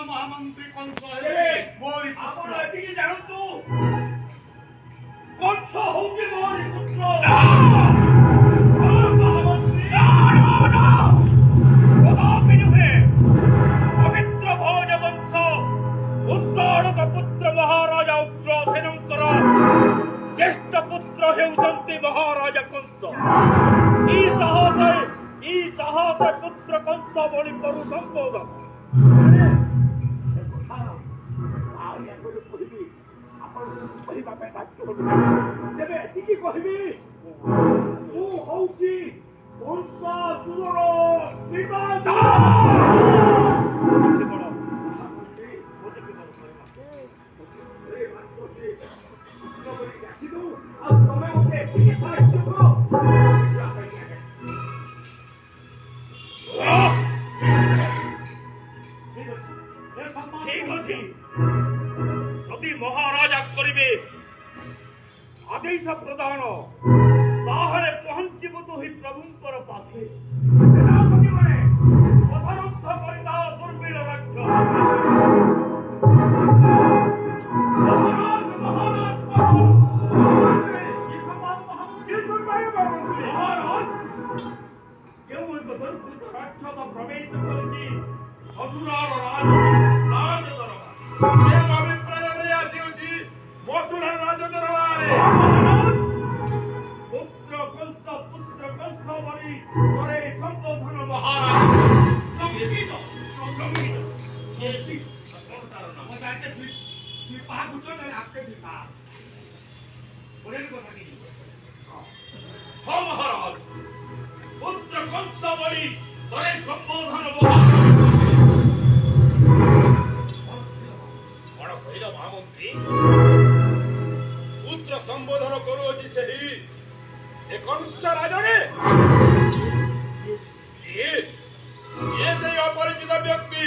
महामंत्री कंस आपण एतिकी जानतु कंस होउची मोरी पुत्र महामंत्री कदापि नुहे पवित्र भोज वंश उत्तारक पुत्र महाराजा उग्रसेनंकर ज्येष्ठ पुत्र हेउचंती महाराजा कंस ई साहस पुत्र कंस बोली करू संबोधन महाराजा करिबे आदेश प्रदान ताहले पहुंचिबो तो ही प्रभुंकर पासे सेनापति माने पथरुद्ध करिता दुर्बीर रक्ष प्रवेश करछि मथुरार राज दरबार मथुरार राज दरबारे पुत्र कंस बलि करे संबोधन महाराज महाराज पुत्र कंस बलि करे संबोधन महाराज बड़ कहिल महामंत्री पुत्र संबोधन करुअछि सेही ए कंस राजने ये से अपरिचित व्यक्ति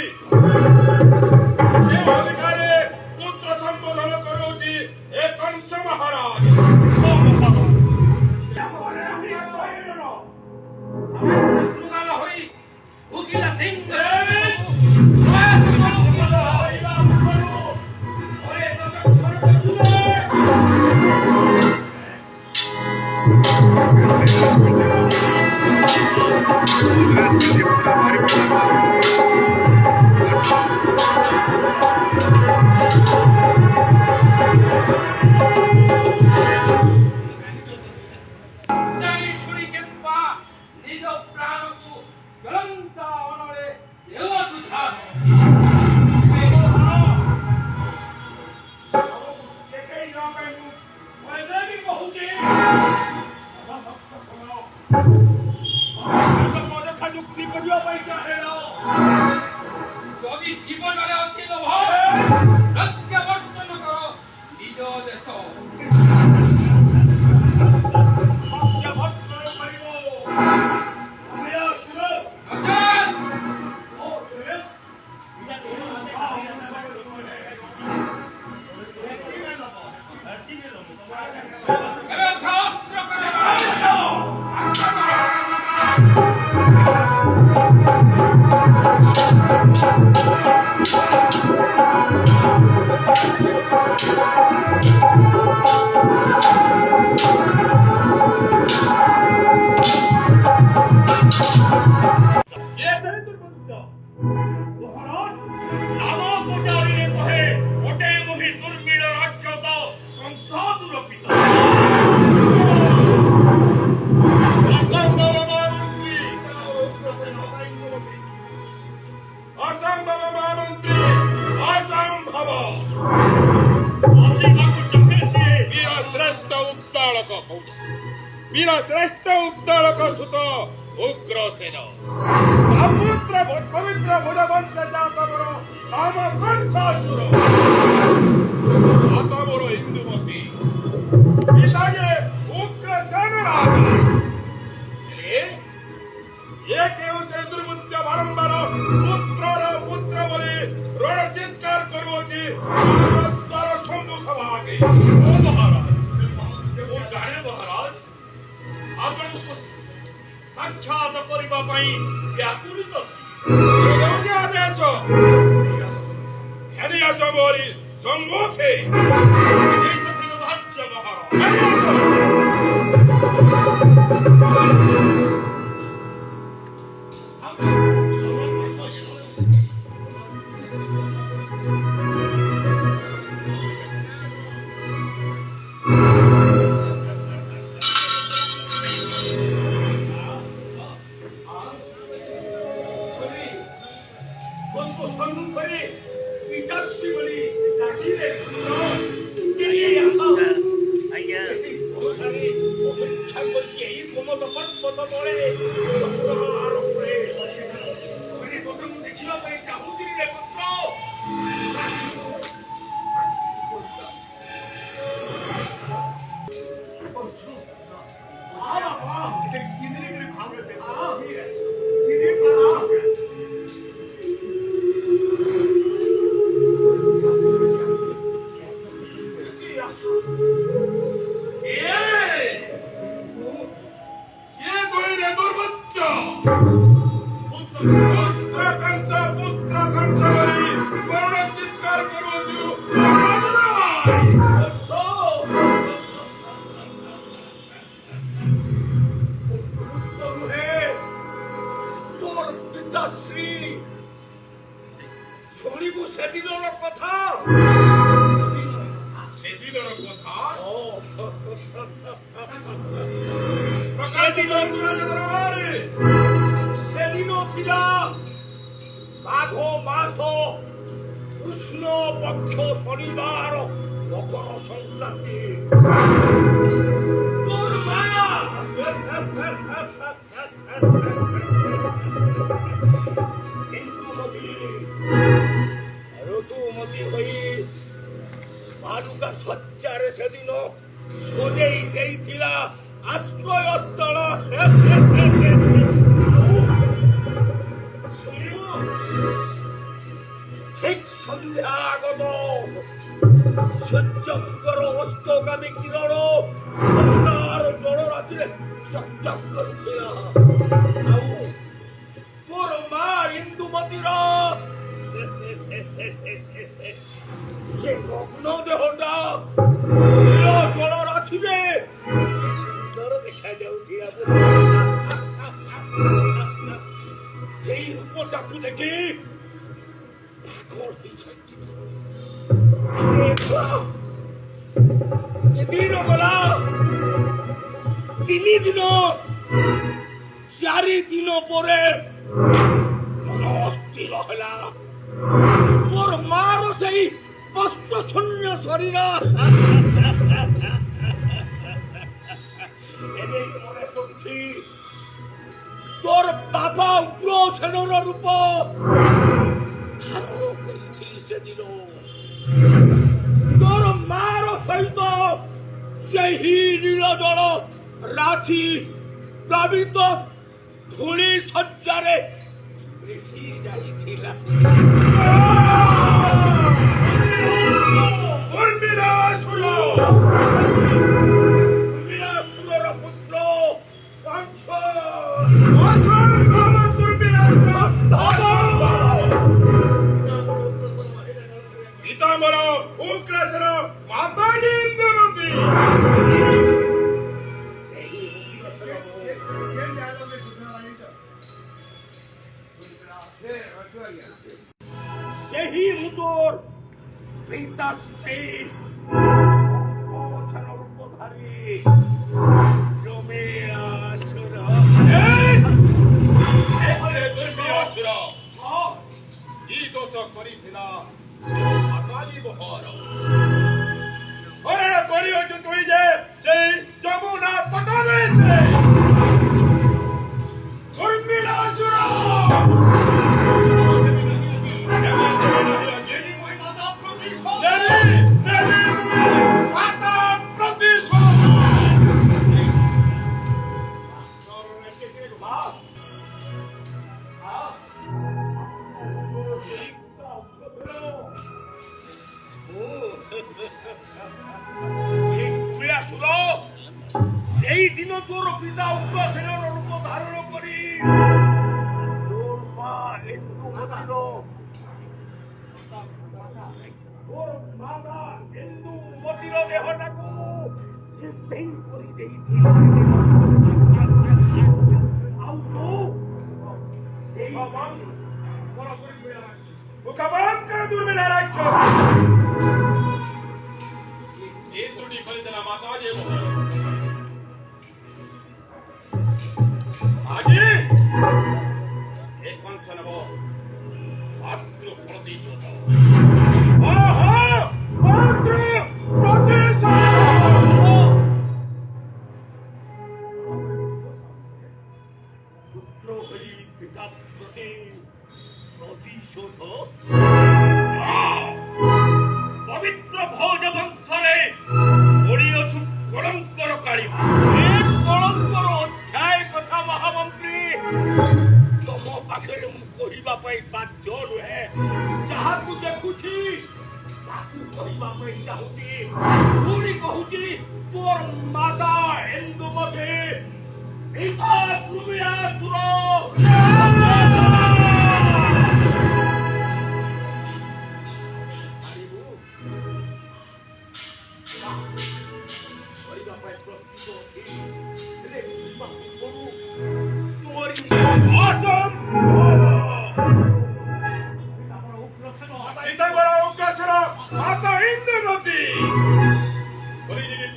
ये अधिकारी पुत्र संबोधन करुअछि ए कंस महाराज যদি জীবନରେ ଅଛି ଲୋଭ ପ୍ରତ୍ୟାବର୍ତ୍ତନ କର ନିଜ ଦେଶ ପ୍ରତ୍ୟାବର୍ତ୍ତନ କରିବ ଆମେ ଆସିବ ଆଚାର ଓ ସେ ଏବେ ଶାସ୍ତ୍ର वीर श्रेष्ठ उद्दालक सुत उग्रसेन पुत्र पवित्र भुजवंश जातवर नाम कंसासुर आतमर इंदुमती महाराज वो जाने महाराज आपण साक्षात करबा पई व्याकुलित अछि योग्य आदेश यदि असमोरी सम्मुखे जय सिंहराज সেই দিন তোর পিতা উগ্রসেনের রূপ ধারণ করি তোর মা একটু হচ্ছিল তোর মাতা হিন্দু মতির দেহটাকু সে পেন করি ଦେଇছিল ଆଉ ତୁ ସେଇ ମୁଖବାଙ୍କର ଦୁର୍ମିଳା ରାଜ୍ୟ ଏ ତୁଡ଼ି ଖୋଲିଦେଲା ମାତା ଯେ ଆଜି ଏ କଂସ ନେବ ମାତୃ ପ୍ରତିଶୋଧ পিতা প্রতি প্রতিশোধ পবিত্র ভোজ বংশরে পড়িଅଛୁ କଳଙ୍କର କାଳିମା ଏ କଳଙ୍କର ଅଧ୍ୟାୟ କଥା ମହାମନ୍ତ୍ରୀ ତମ ପାଖରେ ମୁଁ କହିବା ପାଇଁ ବାଧ୍ୟ ନୁହେଁ ଯାହାକୁ ଦେଖୁଛି ତାକୁ କହିବା ପାଇଁ ଚାହୁଁଛି ପୁଣି କହୁଛି ତୋର ମାତା ଇନ୍ଦୁମତୀ ପିତା ଦ୍ରୁମିଳାସୁର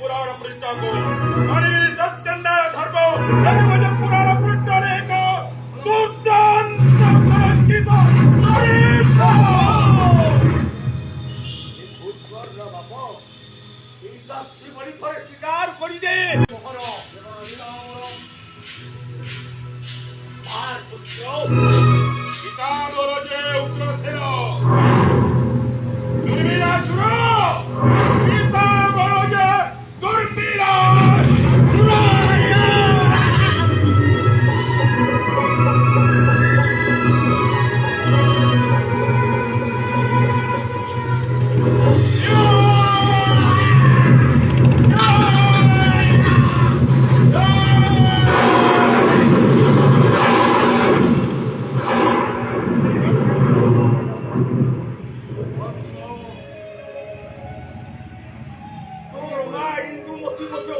पुराण पृष्ठ को सत्य धर्म पुराण पृष्ठ एक স্বীকার করি দে পিতা বড় যে উগ্রসেন দুর্মিলাসুর পিতা বড় যে দুর্মিলাসুর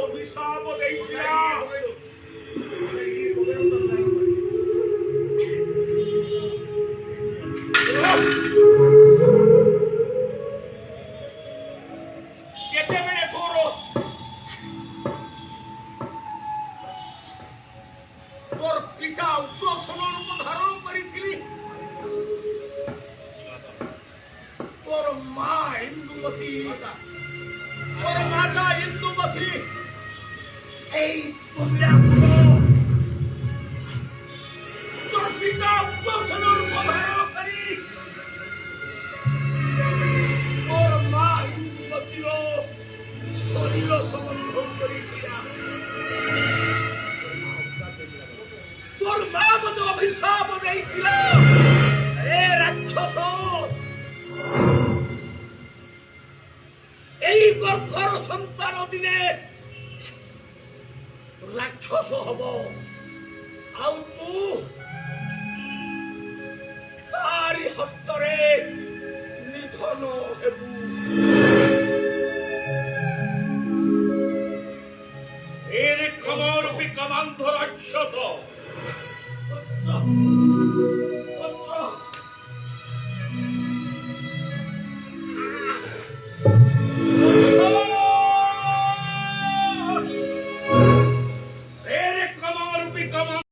অভিশাপ ଦେଇଥିଲା ଯେତେବେଳେ ତୋର ପିତା ଉଗ୍ରସେନ ରୂପ ଧାରଣ କରିଥିଲି ତୋର ମା ଇନ୍ଦୁମତୀ তোর মাতা ইন্দুমতী এই তোর পিতা উগ্রসেন রূপ ধারণ করি তোর মা ইন্দুমতীর শরীর সম্বন্ধ করেছিলা তোর মা মতো অভিশাপ দিয়েছিল এ রাক্ষস এই গর্ভর সন্তান দিনে রাক্ষস হব আউ তু তারি হস্তরে নিধন হেবু এর কমরূপী কামান্ধ রাক্ষস